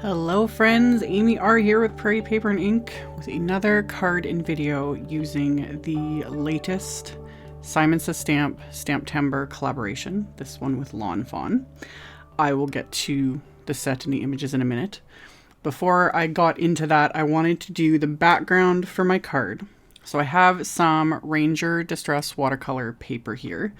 Hello friends, AmyR here with Prairie Paper and Ink with another card and video using the latest Simon Says Stamp STAMPtember collaboration, this one with Fawn. I will get to the set and the images in a minute. Before I got into that, I wanted to do the background for my card. So I have some Ranger Distress watercolor paper here,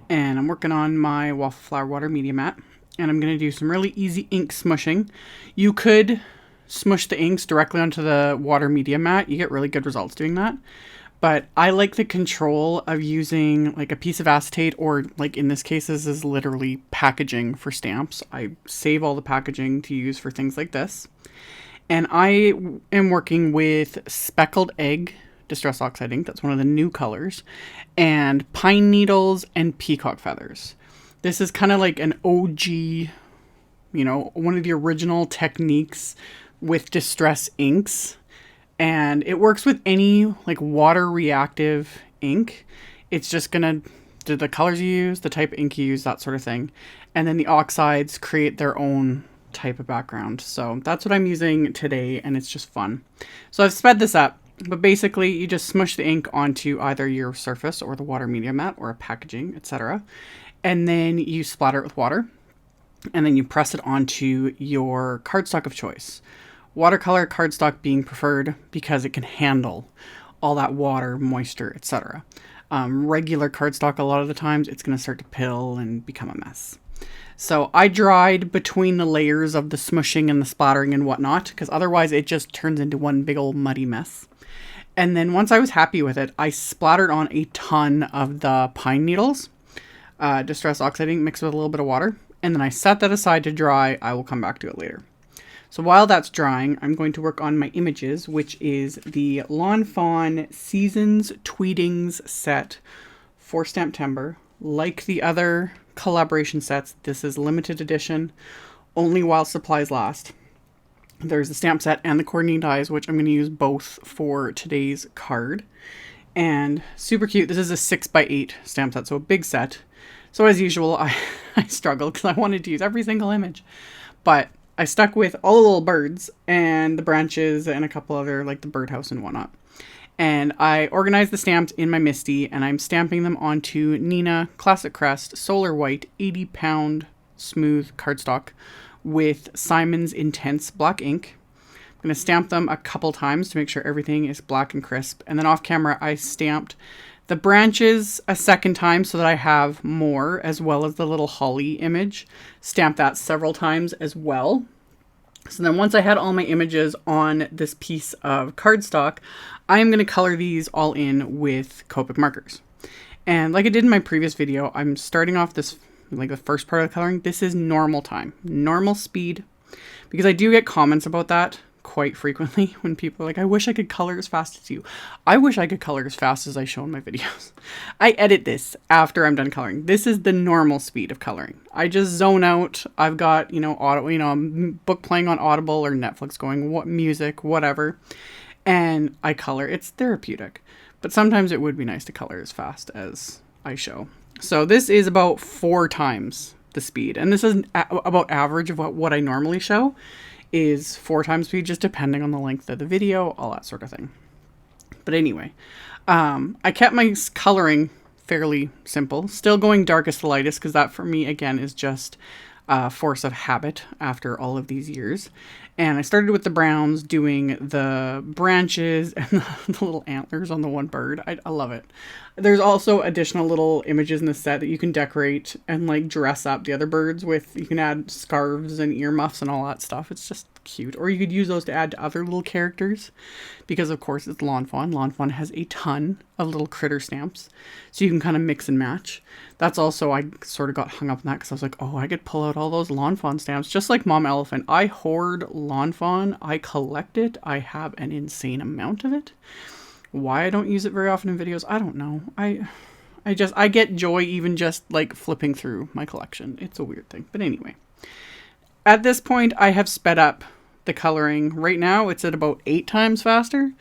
and I'm working on my Waffle Flower Water Media Mat. And I'm going to do some really easy ink smushing. You could smush the inks directly onto the water media mat. You get really good results doing that. But I like the control of using like a piece of acetate, or like in this case, this is literally packaging for stamps. I save all the packaging to use for things like this. And I am working with Speckled Egg Distress Oxide ink. That's one of the new colors. And pine needles and peacock feathers. This is kind of like an OG, you know, one of the original techniques with distress inks. And it works with any like water reactive ink. It's just going to, the colors you use, the type of ink you use, that sort of thing. And then the oxides create their own type of background. So that's what I'm using today, and it's just fun. So I've sped this up, but basically you just smush the ink onto either your surface or the water media mat or a packaging, etc. And then you splatter it with water, and then you press it onto your cardstock of choice. Watercolor cardstock being preferred because it can handle all that water, moisture, etc. Regular cardstock, a lot of the times, it's going to start to pill and become a mess. So I dried between the layers of the smushing and the splattering and whatnot, because otherwise it just turns into one big old muddy mess. And then once I was happy with it, I splattered on a ton of the pine needles. Distress Oxide ink mixed with a little bit of water, and then I set that aside to dry. I will come back to it later. So while that's drying, I'm going to work on my images, which is the Fawn Seasons Tweetings set for STAMPtember. Like the other collaboration sets, this is limited edition, only while supplies last. There's the stamp set and the coordinating dies, which I'm going to use both for today's card. And super cute. This is a 6x8 stamp set, so a big set. So as usual, I struggled because I wanted to use every single image. But I stuck with all the little birds and the branches and a couple other, like the birdhouse and whatnot. And I organized the stamps in my MISTI, and I'm stamping them onto Neenah Classic Crest Solar White 80-pound smooth cardstock with Simon's Intense black ink. I'm going to stamp them a couple times to make sure everything is black and crisp. And then off camera, I stamped the branches a second time so that I have more, as well as the little holly image. Stamp that several times as well. So then once I had all my images on this piece of cardstock, I'm going to color these all in with Copic Markers. And like I did in my previous video, I'm starting off this, like the first part of the coloring. This is normal time, normal speed, because I do get comments about that quite frequently when people are like, I wish I could color as fast as you. I wish I could color as fast as I show in my videos. I edit this after I'm done coloring. This is the normal speed of coloring. I just zone out. I've got, a book playing on Audible or Netflix going, what music, whatever. And I color. It's therapeutic. But sometimes it would be nice to color as fast as I show. So this is about 4 times the speed. And this is about average of what I normally show. Is 4 times speed, just depending on the length of the video, all that sort of thing. But anyway, I kept my coloring fairly simple, still going darkest to lightest, because that for me, again, is just force of habit after all of these years. And I started with the browns, doing the branches and the little antlers on the one bird. I love it. There's also additional little images in the set that you can decorate and like dress up the other birds with. You can add scarves and earmuffs and all that stuff. It's just cute. Or you could use those to add to other little characters, because of course it's Fawn. Fawn has a ton of little critter stamps, so you can kind of mix and match. That's also, I sort of got hung up on that because I was like, oh, I could pull out all those Fawn stamps, just like Mom Elephant. I hoard Fawn. I collect it. I have an insane amount of it. Why I don't use it very often in videos, I don't know. I get joy even just like flipping through my collection. It's a weird thing. But anyway, at this point I have sped up the coloring. Right now it's at about 8 times faster,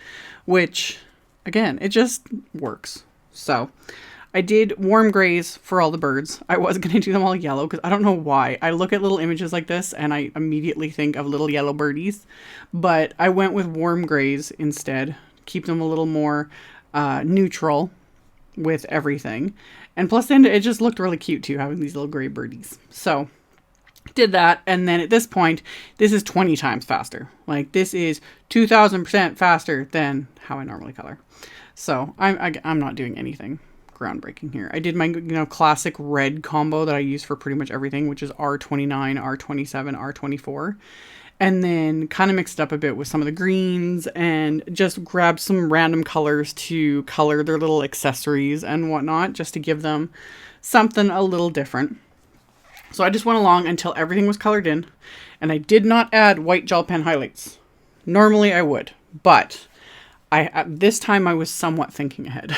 which again, it just works. So I did warm grays for all the birds. I was going to do them all yellow because I don't know why. I look at little images like this and I immediately think of little yellow birdies. But I went with warm grays instead. Keep them a little more neutral with everything. And plus then it just looked really cute too, having these little gray birdies. So did that, and then at this point, this is 20 times faster. Like, this is 2000% faster than how I normally color. So I'm not doing anything groundbreaking here. I did my, classic red combo that I use for pretty much everything, which is R29, R27, R24. And then kind of mixed up a bit with some of the greens and just grabbed some random colors to color their little accessories and whatnot, just to give them something a little different. So I just went along until everything was colored in, and I did not add white gel pen highlights. Normally I would, but this time I was somewhat thinking ahead.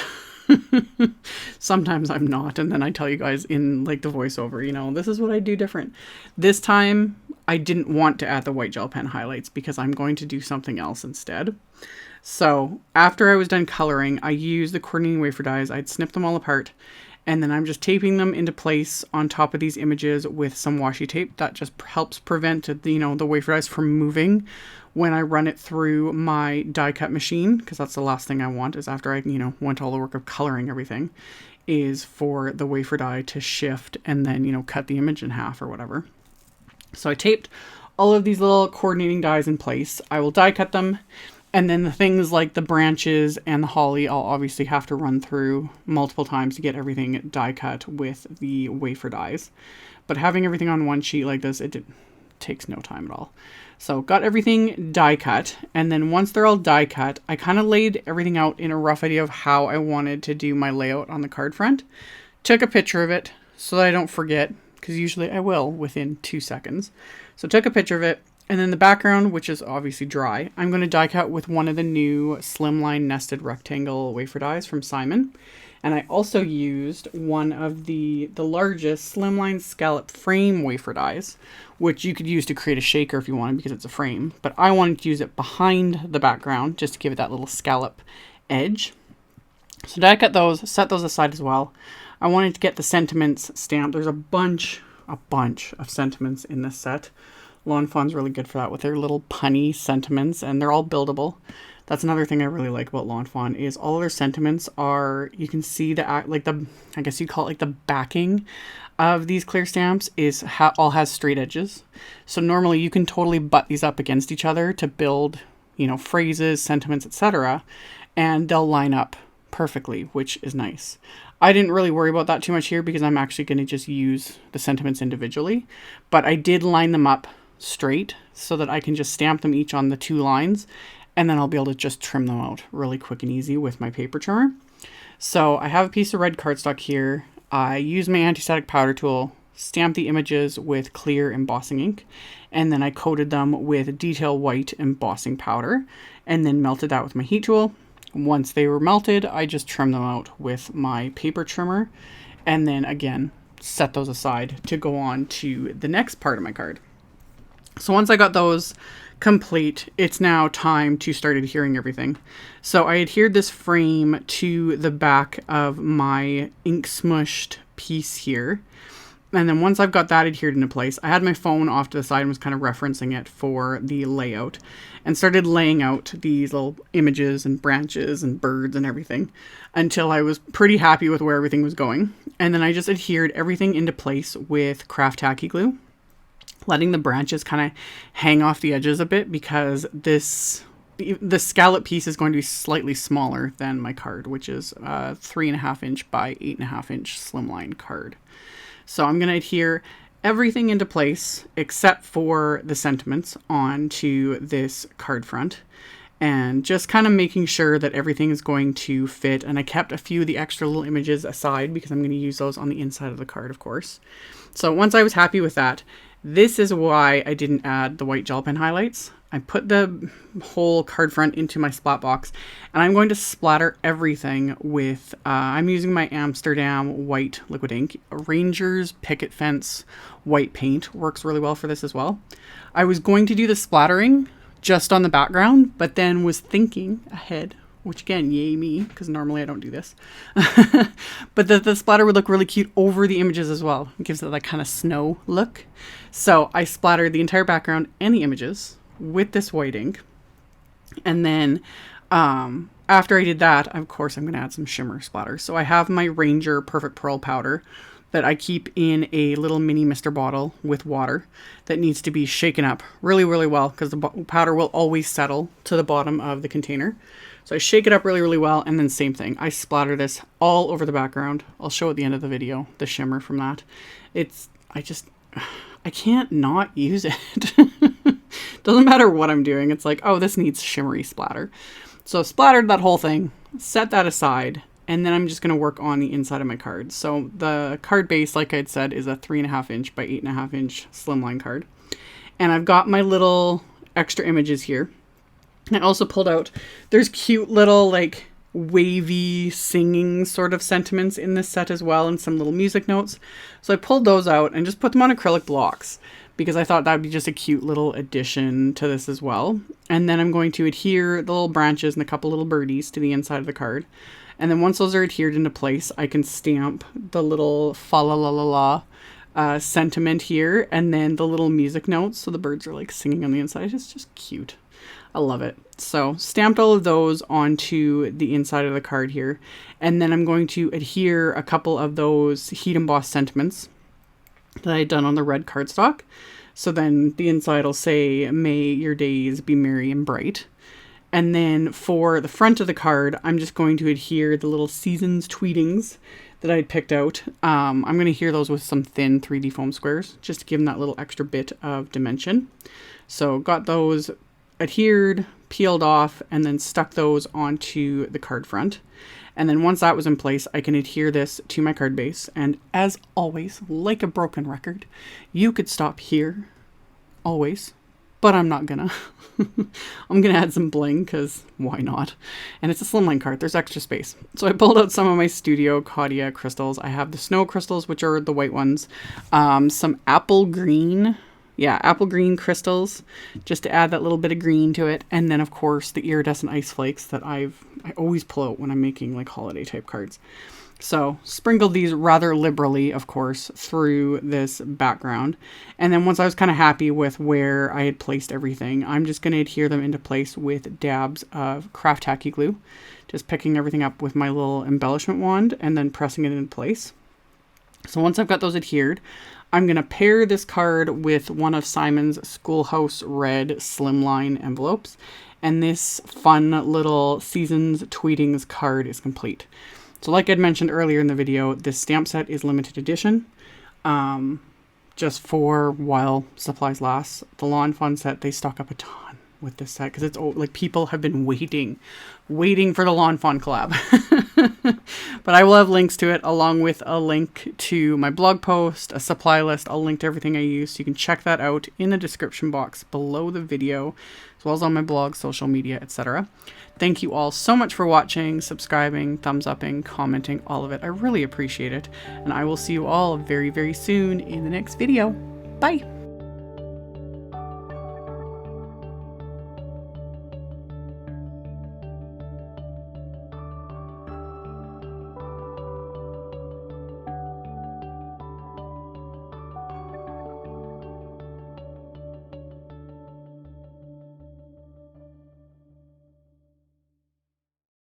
Sometimes I'm not, and then I tell you guys in like the voiceover, this is what I do different. This time I didn't want to add the white gel pen highlights because I'm going to do something else instead. So after I was done coloring, I used the coordinating wafer dies. I'd snip them all apart, and then I'm just taping them into place on top of these images with some washi tape. That just helps prevent the wafer dies from moving when I run it through my die cut machine, because that's the last thing I want is after I, went all the work of coloring everything, is for the wafer die to shift and then, cut the image in half or whatever. So I taped all of these little coordinating dies in place. I will die cut them. And then the things like the branches and the holly, I'll obviously have to run through multiple times to get everything die cut with the wafer dies. But having everything on one sheet like this, it takes no time at all. So got everything die cut. And then once they're all die cut, I kind of laid everything out in a rough idea of how I wanted to do my layout on the card front. Took a picture of it so that I don't forget, because usually I will within 2 seconds. So took a picture of it. And then the background, which is obviously dry, I'm going to die cut with one of the new Slimline nested rectangle wafer dies from Simon. And I also used one of the largest Slimline scallop frame wafer dies, which you could use to create a shaker if you wanted because it's a frame. But I wanted to use it behind the background just to give it that little scallop edge. So die cut those, set those aside as well. I wanted to get the sentiments stamped. There's a bunch of sentiments in this set. Lawn Fawn's really good for that with their little punny sentiments, and they're all buildable. That's another thing I really like about Lawn Fawn is all of their sentiments are, you can see I guess you call it like the backing of these clear stamps is all has straight edges. So normally you can totally butt these up against each other to build, phrases, sentiments, etc. And they'll line up perfectly, which is nice. I didn't really worry about that too much here because I'm actually going to just use the sentiments individually, but I did line them up straight so that I can just stamp them each on the 2 lines, and then I'll be able to just trim them out really quick and easy with my paper trimmer. So I have a piece of red cardstock here. I use my anti-static powder tool, stamped the images with clear embossing ink, and then I coated them with detail white embossing powder, and then melted that with my heat tool. Once they were melted, I just trimmed them out with my paper trimmer, and then again set those aside to go on to the next part of my card. So once I got those complete, it's now time to start adhering everything. So I adhered this frame to the back of my ink smushed piece here. And then once I've got that adhered into place, I had my phone off to the side and was kind of referencing it for the layout and started laying out these little images and branches and birds and everything until I was pretty happy with where everything was going. And then I just adhered everything into place with craft tacky glue, letting the branches kind of hang off the edges a bit because the scallop piece is going to be slightly smaller than my card, which is a 3.5 inch by 8.5 inch slimline card. So I'm going to adhere everything into place except for the sentiments onto this card front, and just kind of making sure that everything is going to fit. And I kept a few of the extra little images aside because I'm going to use those on the inside of the card, of course. So once I was happy with that, this is why I didn't add the white gel pen highlights. I put the whole card front into my splat box, and I'm going to splatter everything with, I'm using my Amsterdam white liquid ink. Ranger's Picket Fence white paint works really well for this as well. I was going to do the splattering just on the background, but then was thinking ahead which again, yay me, because normally I don't do this. But the splatter would look really cute over the images as well. It gives it that kind of snow look. So I splattered the entire background and the images with this white ink. And then after I did that, of course, I'm going to add some shimmer splatter. So I have my Ranger Perfect Pearl powder that I keep in a little mini mister bottle with water that needs to be shaken up really, really well, because the powder will always settle to the bottom of the container. So I shake it up really, really well, and then same thing. I splatter this all over the background. I'll show at the end of the video the shimmer from that. I can't not use it. Doesn't matter what I'm doing. It's like, oh, this needs shimmery splatter. So I've splattered that whole thing, set that aside, and then I'm just going to work on the inside of my card. So the card base, like I'd said, is a 3.5 inch by 8.5 inch slimline card. And I've got my little extra images here. I also pulled out, there's cute little like wavy singing sort of sentiments in this set as well, and some little music notes. So I pulled those out and just put them on acrylic blocks because I thought that would be just a cute little addition to this as well. And then I'm going to adhere the little branches and a couple little birdies to the inside of the card. And then once those are adhered into place, I can stamp the little fa la la la la sentiment here, and then the little music notes. So the birds are like singing on the inside. It's just cute. I love it. So stamped all of those onto the inside of the card here. And then I'm going to adhere a couple of those heat embossed sentiments that I had done on the red cardstock. So then the inside will say, "May your days be merry and bright." And then for the front of the card, I'm just going to adhere the little seasons tweetings that I'd picked out. I'm going to adhere those with some thin 3D foam squares just to give them that little extra bit of dimension. So got those adhered, peeled off, and then stuck those onto the card front. And then once that was in place, I can adhere this to my card base. And as always, like a broken record, you could stop here, always, but I'm not gonna. I'm gonna add some bling, because why not? And it's a slimline card, there's extra space. So I pulled out some of my Studio Caudia crystals. I have the snow crystals, which are the white ones, some apple green crystals, just to add that little bit of green to it. And then of course the iridescent ice flakes that I always pull out when I'm making like holiday type cards. So sprinkled these rather liberally, of course, through this background. And then once I was kind of happy with where I had placed everything, I'm just going to adhere them into place with dabs of craft tacky glue, just picking everything up with my little embellishment wand and then pressing it in place. So once I've got those adhered, I'm going to pair this card with one of Simon's Schoolhouse red slimline envelopes. And this fun little Seasons Tweetings card is complete. So like I'd mentioned earlier in the video, this stamp set is limited edition, just for while supplies last. The Lawn Fun set, they stock up a ton with this set because it's like people have been waiting for the Lawn Fawn collab. But I will have links to it along with a link to my blog post, a supply list. I'll link to everything I use, so you can check that out in the description box below the video, as well as on my blog, social media, etc. Thank you all so much for watching, subscribing, thumbs upping, commenting, all of it. I really appreciate it. And I will see you all very, very soon in the next video. Bye!